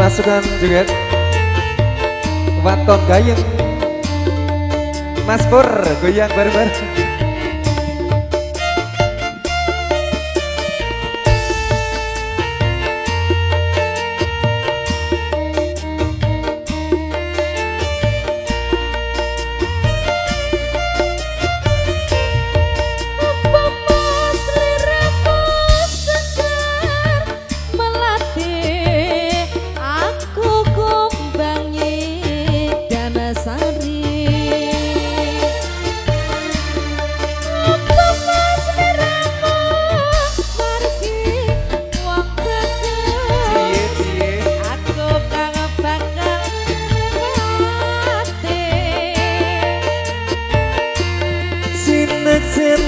Pasukan juga Waton Gayeng Mas Pur goyang bareng-bareng.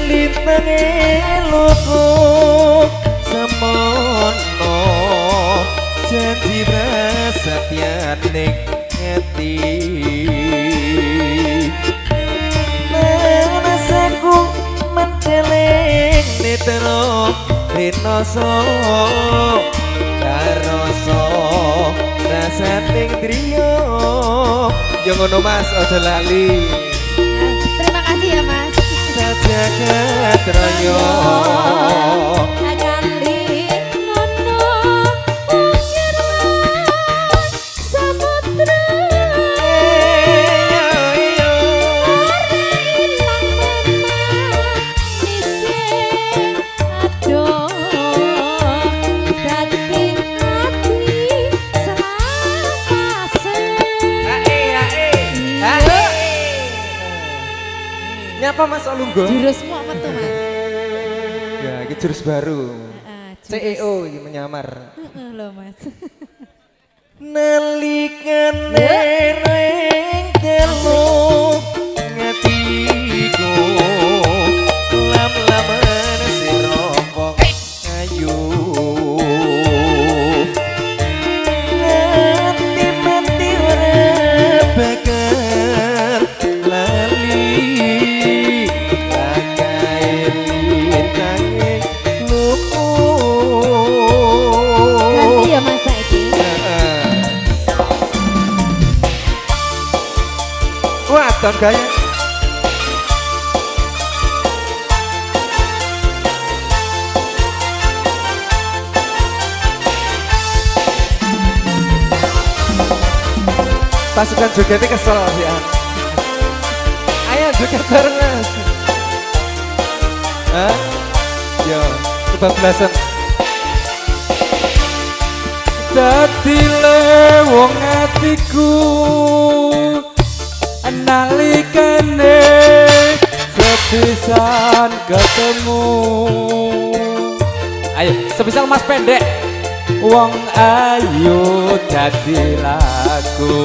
Lintang eluku semono janji prasetyan ning ngati manasaku menceleng netero rinoso karoso rasating driya yo ngono Mas aja lali. Terima kasih ya Mas. Jagat raya agali ngono ukir samudra yo ilang manising aduh dadi ati selapase nyapa Mas Olunggo? Jurusmu apa tuh Mas? Ya, ini jurus baru. Jurus. CEO ini menyamar. Loh Mas. Nalikane ring telu ngatiku lam-laman siropo ayu mati-mati ora bakal lali ganti ya Mas saiki. Waton Gayeng pasukan jogetnya kesel ya. Ayo joget bareng Mas. Hah? Yo, kebablasan. Dadi wong atiku nalikane sepisan ketemu. Ayo, sepisal Mas pendek. Wong ayu dadi laku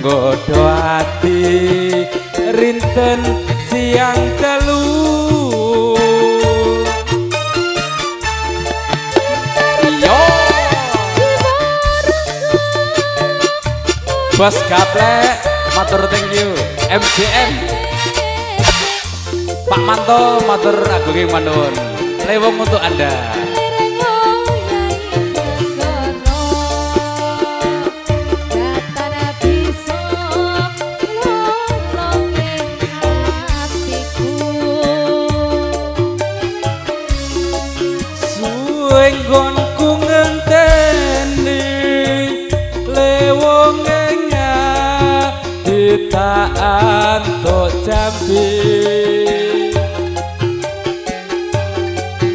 nggodho ati rinten siang telu. Yo Bos Gaplek matur thank you. MCM Pak Manto matur agung manuwun. Lewong untuk Anda. Enggonku ngenteni lewongnya ditaan tok jambi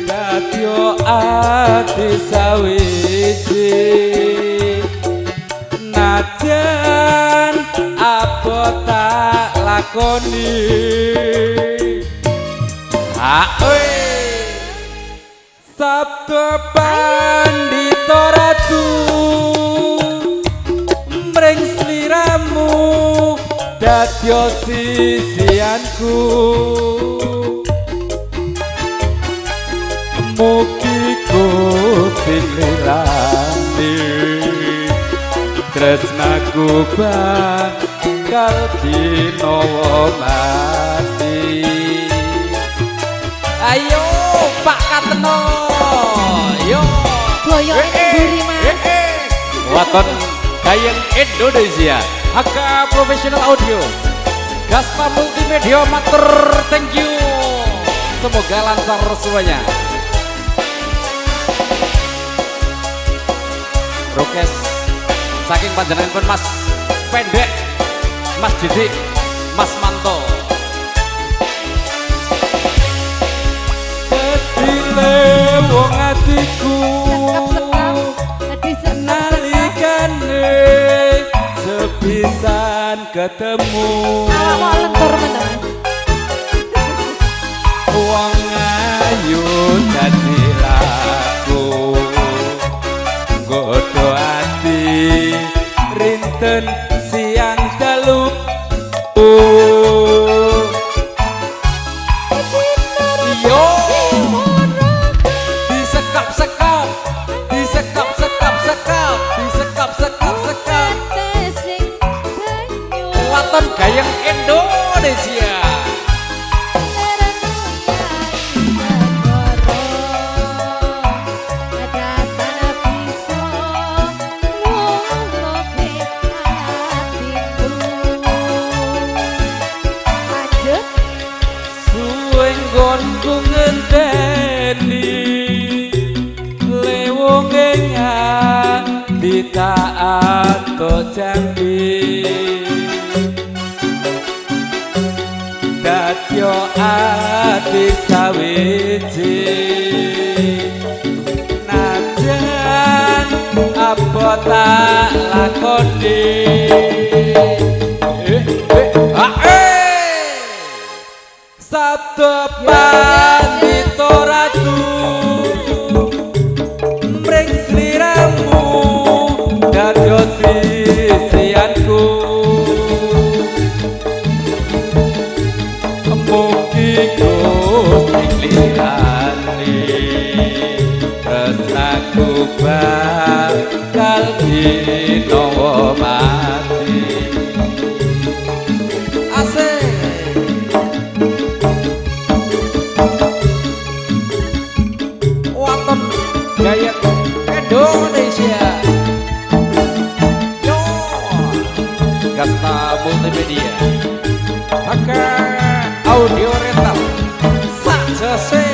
dadyo ati sawiji najan apa tak lakoni Sabda Pandita Ratu mring sliramu dadya sisianku mugi Gusti nglirani tresnaku bakal dinawa mati. Ayo Pak Kateno, yo boyok ini buri Mas. Waton Gayeng Indonesia HK Professional Audio Gaspa Multimedia matur thank you, semoga lancar semuanya. Rokes saking panjenengan pun Mas Pendek, Mas Didik, Mas Manto. Kedile wong atiku nalikane sepisan ketemu Awak lentur men wong ayu dadi laku nggodho ati rinten siang dalu yo disekap-sekap disekap-sekap-sekap disekap-sekap-sekap Waton Gayeng Indonesia. Nggonku ngenteni lewongenga ditaat to jambi datyo ati sawiji najan apa tak lakoni Sabda Pandito Ratu mring sliramu dadya sisianku mugi Gusti lirani tresnaku bakal dinawa mati asik. Waton Gayeng Indonesia yo Gaspa Multimedia HK Audio Rental Sajase